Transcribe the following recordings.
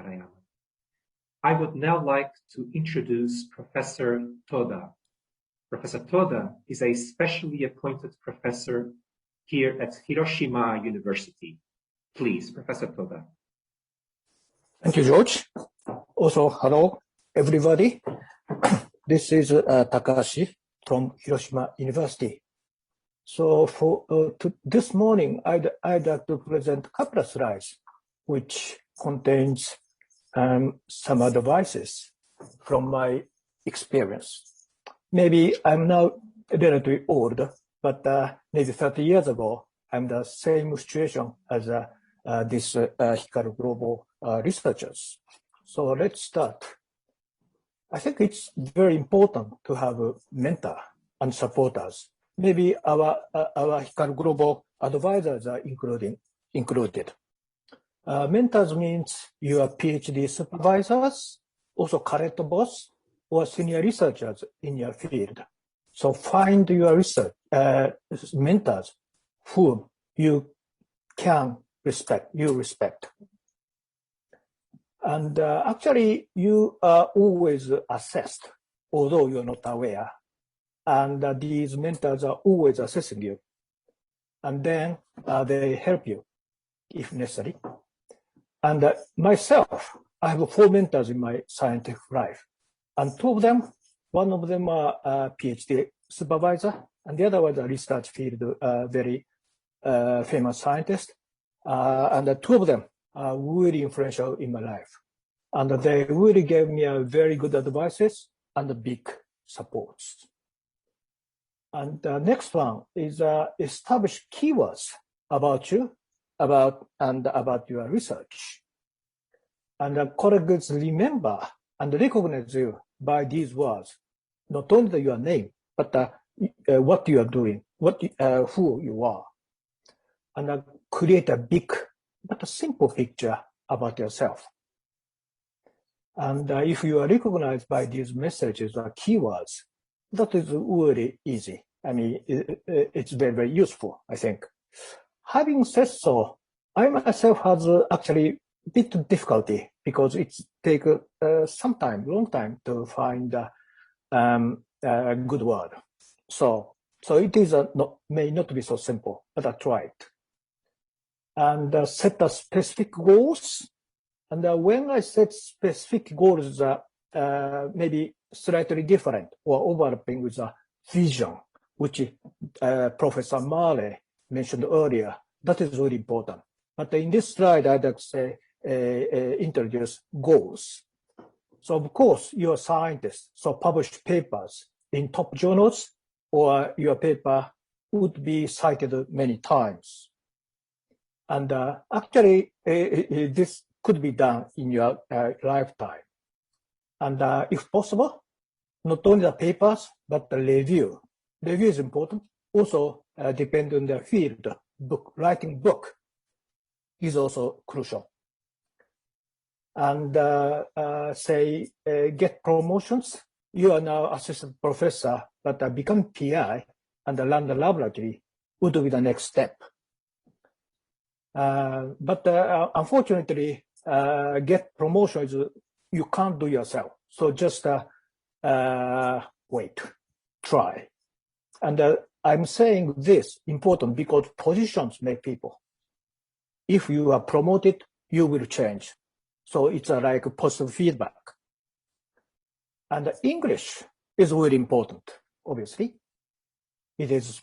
Narayama. I would now like to introduce Professor Toda. Professor Toda is a specially appointed professor here at Hiroshima University. Please, Professor Toda. Thank you, George. Also, hello, everybody. This is Takashi from Hiroshima University. So for this morning, I'd like to present a couple of slides, which contains some advices from my experience. Maybe I'm now relatively old, but maybe 30 years ago, I'm the same situation as this HIRAKU-Global researchers. So let's start. I think it's very important to have a mentor and supporters. Maybe our HIRAKU-Global advisors are included. Mentors means your Ph.D. supervisors, also current boss, or senior researchers in your field. So find your research mentors whom you can respect, And actually, you are always assessed, although you're not aware. And these mentors are always assessing you. And then they help you if necessary. And myself, I have 4 mentors in my scientific life. And 2 of them, one of them are a PhD supervisor, and the other was a research field, very famous scientist. And the 2 of them are really influential in my life. And they really gave me a very good advices and big supports. And the next one is establish keywords about you, about your research. And colleagues remember and recognize you by these words, not only your name, but what you are doing, who you are. And create a big but a simple picture about yourself. And if you are recognized by these messages or keywords, that is really easy. I mean, it's very, very useful, I think. Having said so, I myself has actually a bit of difficulty because it takes some time, long time to find a good word. So it is may not be so simple, but I tried. And set a specific goals. And when I set specific goals, maybe slightly different or overlapping with a vision, which Professor Marley mentioned earlier, that is really important. But in this slide, I'd like to say, introduce goals. So of course, you're a scientist, so publish papers in top journals, or your paper would be cited many times. And actually, this could be done in your lifetime. And if possible, not only the papers, but the review. Review is important. Also, depend on the field. Writing book is also crucial. And get promotions. You are now assistant professor, but become PI and run the laboratory would be the next step. But unfortunately, get promotion is you can't do yourself. So just wait, try. And I'm saying this important because positions make people. If you are promoted, you will change. So it's like a positive feedback. And English is really important, obviously. It is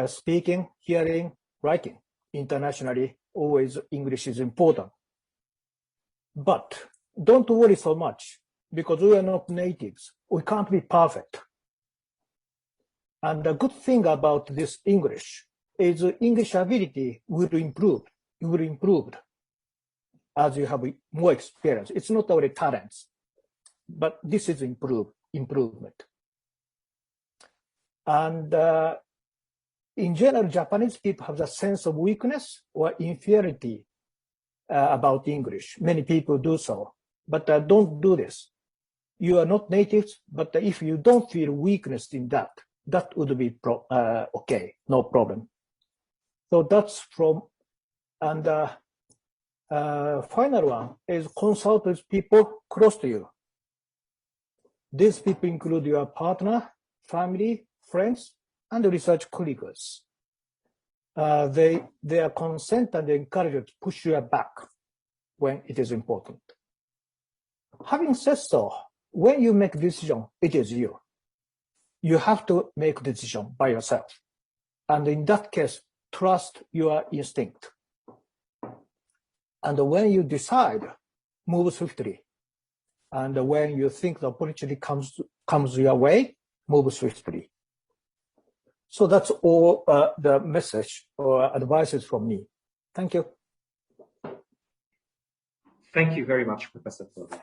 speaking, hearing, writing. Internationally, always English is important. But don't worry so much because we are not natives. We can't be perfect. And the good thing about this English is English ability will improve. You will improve as you have more experience. It's not only talents, but this is improvement. And in general, Japanese people have the sense of weakness or inferiority about English. Many people do so, but don't do this. You are not natives, but if you don't feel weakness in that would be okay, no problem. So that's from, and final one is consult with people close to you. These people include your partner, family, friends, and research colleagues. Their consent and encouragement to push you back when it is important. Having said so, when you make a decision, it is you. You have to make a decision by yourself. And in that case, trust your instinct. And when you decide, move swiftly. And when you think the opportunity comes your way, move swiftly. So that's all the message or advices from me. Thank you. Thank you very much, Professor Toda.